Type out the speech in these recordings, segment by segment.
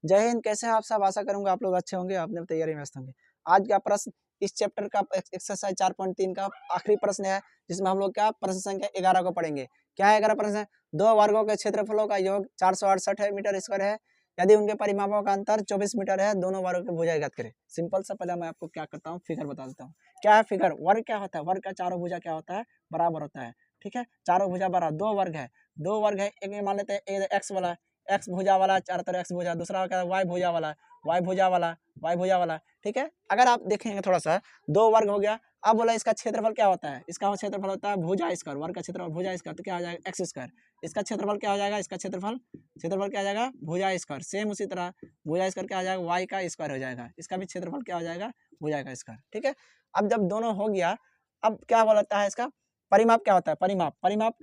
जय हिंद। कैसे हैं आप सब? आशा करूंगा आप लोग अच्छे होंगे, अपने तैयारी में व्यस्त होंगे। आज का प्रश्न इस चैप्टर का एक्सरसाइज 4.3 का आखिरी प्रश्न है, जिसमें हम लोग क्या प्रश्न संख्या 11 को पढ़ेंगे। क्या है 11 प्रश्न है? दो वर्गों के क्षेत्रफलों का योग 468 मीटर स्क्वायर है यदि उनके परिमापों का अंतर 24 मीटर है। दोनों वर्गों की भुजा ज्ञात करें। सिंपल सा पहले मैं आपको क्या करता हूँ, फिगर बता देता हूँ। क्या है फिगर? वर्ग क्या होता है? वर्ग का चारों भुजा क्या होता है? बराबर होता है। ठीक है, चारों भुजा बराबर। दो वर्ग है, दो वर्ग है। एक मान लेते हैं एक्स वाला, एक्स भुजा वाला, चारों तरफ एक्स भुजा। दूसरा क्या है? वाई भुजा वाला, वाई भुजा वाला, वाई भुजा वाला। ठीक है, अगर आप देखेंगे थोड़ा सा, दो वर्ग हो गया। अब बोला इसका क्षेत्रफल क्या होता है? इसका क्षेत्रफल होता है भुजा स्क्वायर। वर्ग का क्षेत्रफल भुजा स्क्वायर, तो क्या हो जाएगा? X square. इसका क्षेत्रफल क्या हो जाएगा? इसका क्षेत्रफल क्या हो जाएगा? भुजा स्क्वायर। सेम उसी तरह भुजा स्क्वायर क्या हो जाएगा? वाई का स्क्वायर हो जाएगा। इसका भी क्षेत्रफल क्या हो जाएगा? भुजा का स्क्वायर। ठीक है, अब जब दोनों हो गया, अब क्या बोलता है इसका परिमाप क्या होता है? परिमाप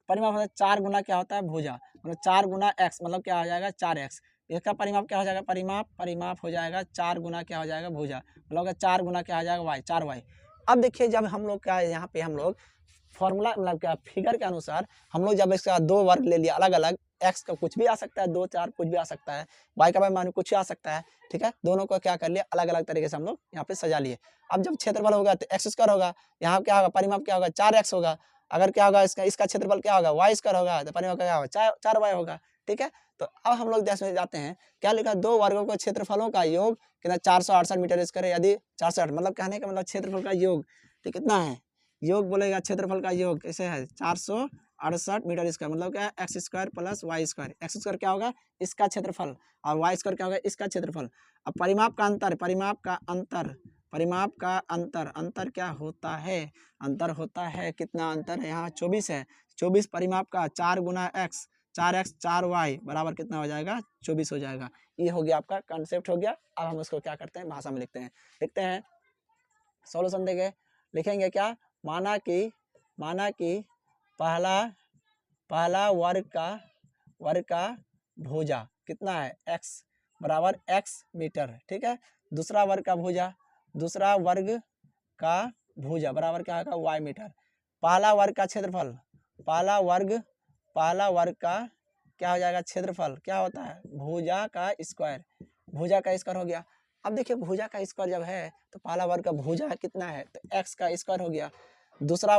परिमाप होता है 4 गुना क्या होता है? भुजा। मतलब 4 गुना एक्स, मतलब क्या हो जाएगा? 4x। इसका परिमाप क्या हो जाएगा? परिमाप हो जाएगा 4 गुना क्या हो जाएगा? भुजा। मतलब 4 गुना क्या हो जाएगा? Y, 4y। अब देखिए, जब हम लोग क्या यहाँ पे हम लोग फॉर्मूला मतलब क्या फिगर के अनुसार हम लोग जब इसका दो वर्ग ले लिया अलग अलग, एक्स का कुछ भी आ सकता है, 2 4 कुछ भी आ सकता है, वाई का मान कुछ आ सकता है। ठीक है, दोनों को क्या कर लिया? अलग अलग तरीके से हम लोग यहाँ पे सजा लिए। अब जब क्षेत्रफल होगा तो एक्स स्क्वायर होगा, यहाँ क्या होगा? परिमाप क्या होगा? 4x होगा। अगर क्या होगा? इसका क्षेत्रफल क्या होगा? वाई स्क्वायर होगा, तो परिमाप क्या होगा? 4y होगा। ठीक है, तो अब हम लोग में जाते हैं। क्या लिखा? दो वर्गों के क्षेत्रफलों का योग कितना? 468 मीटर स्क्वायर। यदि 468 मतलब कहने का मतलब क्षेत्रफल का योग तो कितना है? योग बोलेगा क्षेत्रफल का योग कैसे है? 468 मीटर स्क्वायर। मतलब क्या है? X square plus y square. X square क्या होगा? इसका क्षेत्रफल, और वाई स्क्वायर क्या होगा? इसका क्षेत्रफल। अब परिमाप का अंतर, अंतर क्या होता है? अंतर होता है, कितना अंतर है यहाँ? 24 है। 24 परिमाप का 4 गुना एक्स, 4x 4y बराबर कितना हो जाएगा? 24 हो जाएगा। ये हो गया आपका कंसेप्ट हो गया। अब हम उसको क्या करते हैं? भाषा में लिखते हैं। सॉल्यूशन देंगे, लिखेंगे क्या? माना कि पहला वर्ग का भुजा कितना है? x बराबर x मीटर। ठीक है, दूसरा वर्ग का भुजा बराबर क्या होगा? y metre. पहला वर्ग का क्षेत्रफल, पहला वर्ग का क्या हो जाएगा? क्षेत्रफल क्या होता है? भुजा का स्क्वायर हो गया। अब देखिए, भुजा का स्क्वायर जब है तो पहला वर्ग का भुजा कितना है? तो x का स्क्वायर हो गया। दूसरा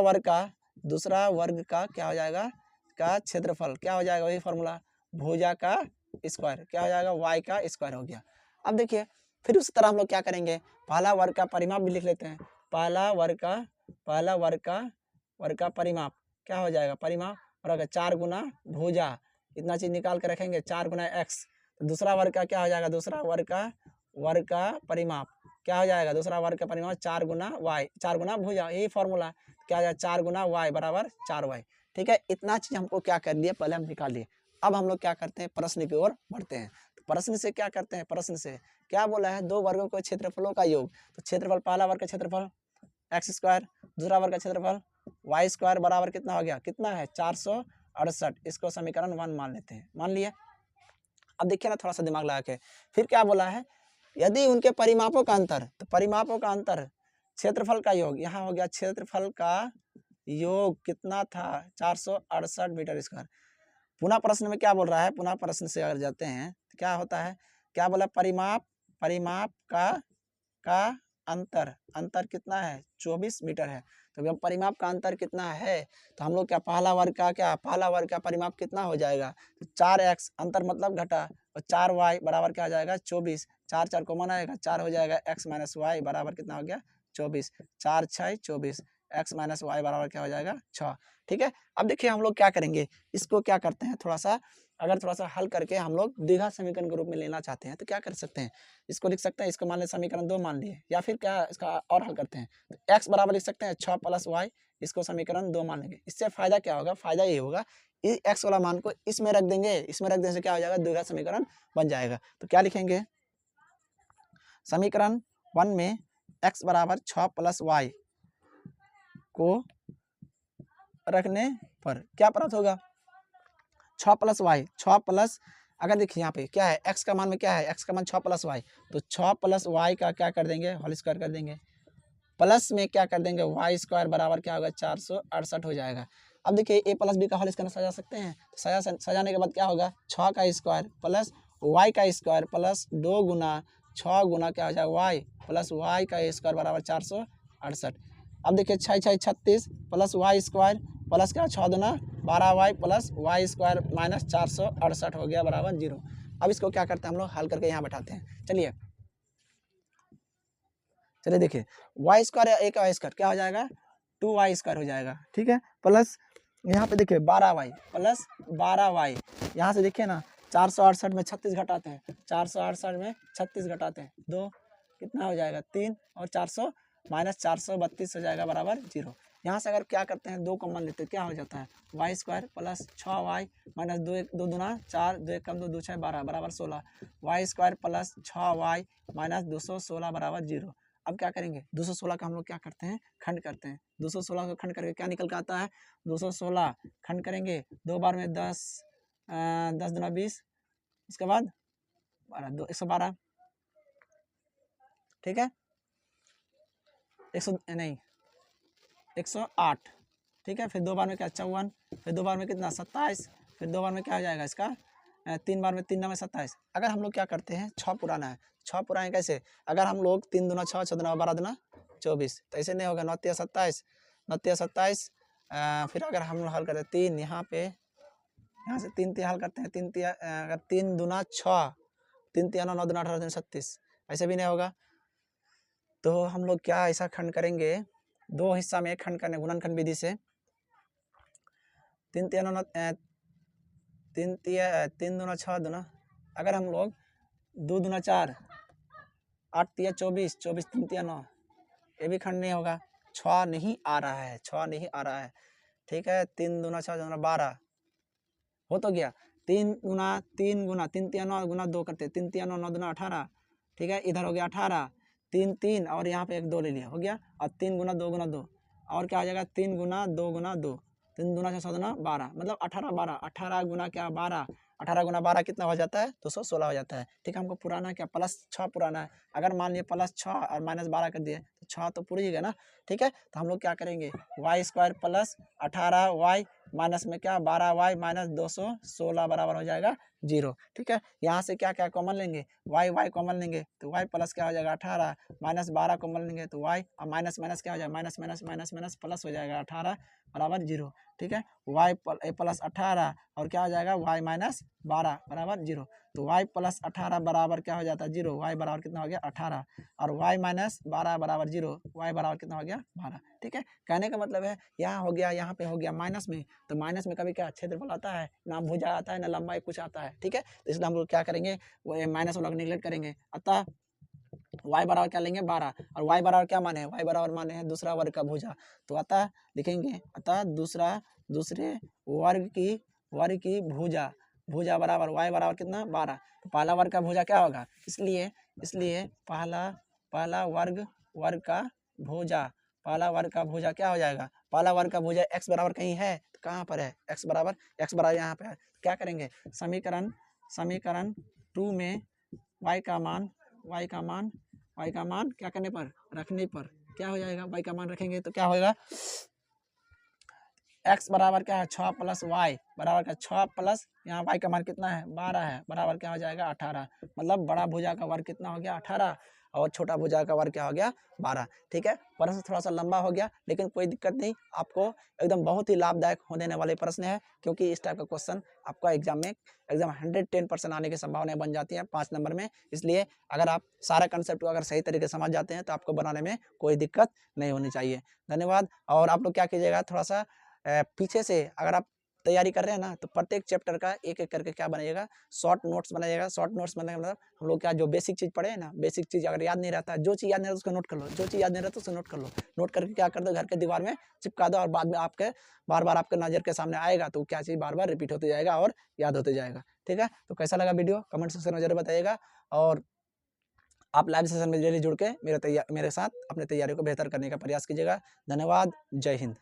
वर्ग का क्या हो जाएगा? का क्षेत्रफल क्या हो जाएगा? वही फॉर्मूला, भुजा का स्क्वायर क्या हो जाएगा? y का स्क्वायर हो गया। अब देखिए, फिर उस तरह हम लोग क्या करेंगे? पहला वर्ग का परिमाप भी लिख लेते हैं। पहला वर्ग का परिमाप क्या हो जाएगा? परिमाप और 4 गुना भुजा, इतना चीज निकाल के रखेंगे, 4 गुना एक्स। तो दूसरा वर्ग का क्या हो जाएगा? दूसरा वर्ग का परिमाप क्या हो जाएगा? दूसरा वर्ग का परिमाप 4 गुना वाई, 4 गुना भुजा, यही फॉर्मूला क्या हो जाएगा? 4 गुना वाई बराबर 4y। ठीक है, इतना चीज हमको क्या कर लिया? पहले हम निकाल लिए। अब हम लोग क्या करते हैं? प्रश्न की ओर बढ़ते हैं। तो प्रश्न से क्या करते हैं? प्रश्न से क्या बोला है? दो वर्गों के क्षेत्रफलों का योग। तो क्षेत्रफल, पहला वर्ग का क्षेत्रफल एक्स स्क्वायर, दूसरा वर्ग का क्षेत्रफल वाई स्क्वायर बराबर कितना हो गया? कितना है? 468। इसको समीकरण 1 मान लेते हैं। मान लिया। अब देखिए ना, थोड़ा सा दिमाग लगा के, फिर क्या बोला है? यदि उनके परिमापों का अंतर, तो परिमापों का अंतर क्षेत्रफल का योग, यहाँ हो गया क्षेत्रफल का योग कितना था? 468 मीटर स्क्वायर। पुनः प्रश्न में क्या बोल रहा है? पुनः प्रश्न से अगर जाते हैं तो क्या होता है? क्या बोला? परिमाप का अंतर कितना है? 24 मीटर है। तो जब परिमाप का अंतर कितना है तो हम लोग क्या पहला वर्ग का परिमाप कितना हो जाएगा? तो 4x, अंतर मतलब घटा, और 4y बराबर क्या हो जाएगा? 24। 4 4 कॉमन आएगा, 4 हो जाएगा। x माइनस वाई बराबर कितना हो गया? 24। 4 6 24, x माइनस वाई बराबर क्या हो जाएगा? 6। ठीक है, अब देखिए हम लोग क्या करेंगे, इसको क्या करते हैं, थोड़ा सा अगर थोड़ा सा हल करके हम लोग द्विघात समीकरण के रूप में लेना चाहते हैं तो क्या कर सकते हैं? इसको लिख सकते हैं, इसको मान ले समीकरण 2 मान लिए, या फिर क्या इसका और हल करते हैं तो x बराबर लिख सकते हैं 6 प्लस वाई, इसको समीकरण 2 मान लेंगे। इससे फायदा क्या होगा? फायदा ये होगा, इस x वाला मान को इसमें रख देंगे, इसमें रख देने से क्या हो जाएगा? द्विघात समीकरण बन जाएगा। तो क्या लिखेंगे? समीकरण 1 में x बराबर 6 प्लस वाई को रखने पर क्या प्राप्त होगा? 6 प्लस वाई, 6 प्लस, अगर देखिए यहाँ पे क्या है? x का मान में क्या है? x का मान 6 प्लस वाई, तो 6 प्लस वाई का क्या कर देंगे? होल स्क्वायर कर देंगे, प्लस में क्या कर देंगे? वाई स्क्वायर बराबर क्या होगा? 468 हो जाएगा। अब देखिए, a प्लस बी का होल स्क्वायर सजा सकते हैं, तो सजाने के बाद क्या होगा? 6 का स्क्वायर प्लस वाई का स्क्वायर प्लस 2 गुना 6 गुना क्या हो जाएगा वाई प्लस वाई का स्क्वायर बराबर 468। अब देखिए 6 6 36 प्लस वाई स्क्वायर प्लस क्या 6 दुना 12 y plus y square minus 468 हो गया बराबर 0। अब इसको क्या करते हैं हम लोग हल करके यहाँ बैठाते हैं। चलिए देखिए वाई स्क्वायर या एक वाई स्क्वायर क्या हो जाएगा 2 वाई स्क्वायर हो जाएगा, ठीक है। प्लस यहाँ पे देखिए 12 वाई प्लस 12 वाई, यहाँ से देखिए ना 468 में 36 घटाते हैं, 468 में 36 घटाते हैं 2 कितना हो जाएगा 3 और 400 माइनस 432 हो जाएगा बराबर 0। यहाँ से अगर क्या करते हैं 2 कॉमन लेते हैं क्या हो जाता है y square plus 6 y minus 2 1 2 दूना 4 2 1 कम 2 2 6 12 बराबर 16 y square plus 6 y minus 216 बराबर 0। अब क्या करेंगे 216 का हम लोग क्या करते हैं खंड करते हैं, 216 को खंड करके क्या निकल के आता है 216 खंड करेंगे 2 बार में 10 10 दूना 20 उसके बाद 12 2 112, ठीक है 100 नहीं 108, ठीक है। फिर 2 बार में क्या 54, फिर 2 बार में कितना 27, फिर 2 बार में क्या हो जाएगा इसका 3 बार में 3 9 में 27। अगर हम लोग क्या करते हैं 6 पुराना है, 6 पुराना कैसे अगर हम लोग 3 दूना 6 6 दूना 12 दूना 24 तो ऐसे नहीं होगा 9 3 27 9 3 27। फिर अगर हम लोग हल करते हैं 3 यहाँ पे यहाँ से 3 3 हल करते हैं 3 3 अगर 3 दूना 6 3 3 9 दूना 18 36 ऐसे भी नहीं होगा। तो हम लोग क्या ऐसा खंड करेंगे 2 हिस्सा में एक खंड करने गुणनखंड विधि से 3 दूना 6 दूना अगर हम लोग 2 दूना 4 8 3 24 24 3 3 9 ये भी खंड नहीं होगा 6 नहीं आ रहा है 6 नहीं आ रहा है, ठीक है। 3 दूना 6 दूना 12 हो तो गया 3 गुना 3 गुना 3 3 9 गुना 2 करते 3 3 9 9 दूना 18, ठीक है। इधर हो गया 18 3 3 और यहाँ पे एक 2 ले लिया हो गया। और 3 गुना 2 गुना 2 और क्या आ जाएगा 3 गुना 2 गुना 2 3 दूना 6 दूना 12 मतलब 18 12 18 गुना क्या 12 18 गुना 12 कितना हो जाता है 216 हो जाता है, ठीक है। हमको पुराना क्या प्लस 6 पुराना है, अगर मान लिया प्लस 6 और माइनस 12 कर दिए तो 6 तो पूरी गया ना, ठीक है। तो हम लोग क्या करेंगे y square plus 18 y minus में क्या 12 वाई माइनस 216 बराबर हो जाएगा 0, ठीक है। यहाँ से क्या क्या कॉमन लेंगे वाई वाई कॉमन लेंगे तो वाई प्लस क्या हो जाएगा 18 माइनस 12 कॉमन लेंगे तो वाई और माइनस माइनस क्या हो जाएगा minus minus minus minus plus हो जाएगा 18 बराबर 0, ठीक है। वाई प्लस 18 और क्या हो जाएगा वाई माइनस 12 बराबर 0। तो वाई प्लस 18 बराबर क्या हो जाता है 0, वाई बराबर कितना हो गया 18 और वाई माइनस 12 बराबर 0, वाई बराबर कितना हो गया 12, ठीक है। कहने का मतलब है यहाँ हो गया यहाँ पे हो गया माइनस में, तो माइनस में कभी क्या क्षेत्रफल आता है ना भुजा आता है ना लंबाई कुछ आता है, ठीक है। तो इसलिए हम लोग क्या करेंगे वो माइनस वाला निगलेक्ट करेंगे। अतः y बराबर क्या लेंगे 12 और y बराबर क्या माने हैं y बराबर माने हैं दूसरा वर्ग का भुजा, तो अतः लिखेंगे अतः दूसरे वर्ग की भुजा बराबर y बराबर कितना 12। तो पहला वर्ग का भुजा क्या होगा इसलिए पहला वर्ग का भुजा क्या हो जाएगा पहला वर्ग का भुजा x बराबर कहीं है तो कहाँ पर है x बराबर यहाँ पे है। तो क्या करेंगे समीकरण 2 में y का मान क्या करने पर रखने पर क्या हो जाएगा y का मान रखेंगे तो क्या होगा x बराबर क्या है 6 प्लस वाई बराबर क्या 6 प्लस यहाँ y का मान कितना है 12 है बराबर क्या हो जाएगा 18, मतलब बड़ा भुजा का वर्ग कितना हो गया 18 और छोटा भुजा का वर्ग क्या हो गया 12, ठीक है। प्रश्न थोड़ा सा लंबा हो गया लेकिन कोई दिक्कत नहीं, आपको एकदम बहुत ही लाभदायक होने वाले प्रश्न है क्योंकि इस टाइप का क्वेश्चन आपका एग्जाम में एकदम 110% आने की संभावना बन जाती है 5 नंबर में। इसलिए अगर आप सारा कंसेप्ट को अगर सही तरीके से समझ जाते हैं तो आपको बनाने में कोई दिक्कत नहीं होनी चाहिए। धन्यवाद। और आप लोग क्या कीजिएगा थोड़ा सा पीछे से अगर आप तैयारी कर रहे हैं ना तो प्रत्येक चैप्टर का एक एक करके क्या बनाइएगा शॉर्ट नोट्स बनाइएगा। शॉर्ट नोट्स बनाने का मतलब हम लोग क्या जो बेसिक चीज़ पढ़े हैं ना बेसिक चीज़ अगर याद नहीं रहता है जो चीज़ याद नहीं रहता उसको नोट कर लो, जो चीज़ याद नहीं रहता उसको नोट कर लो, नोट करके क्या कर दो घर के दीवार में चिपका दो और बाद में आपके बार बार आपके नज़र के सामने आएगा तो क्या चीज़ बार बार रिपीट होते जाएगा और याद होते जाएगा, ठीक है। तो कैसा लगा वीडियो कमेंट सेक्शन में जरूर बताइएगा और आप लाइव सेशन में डेली जुड़ के मेरे साथ अपनी तैयारी को बेहतर करने का प्रयास कीजिएगा। धन्यवाद। जय हिंद।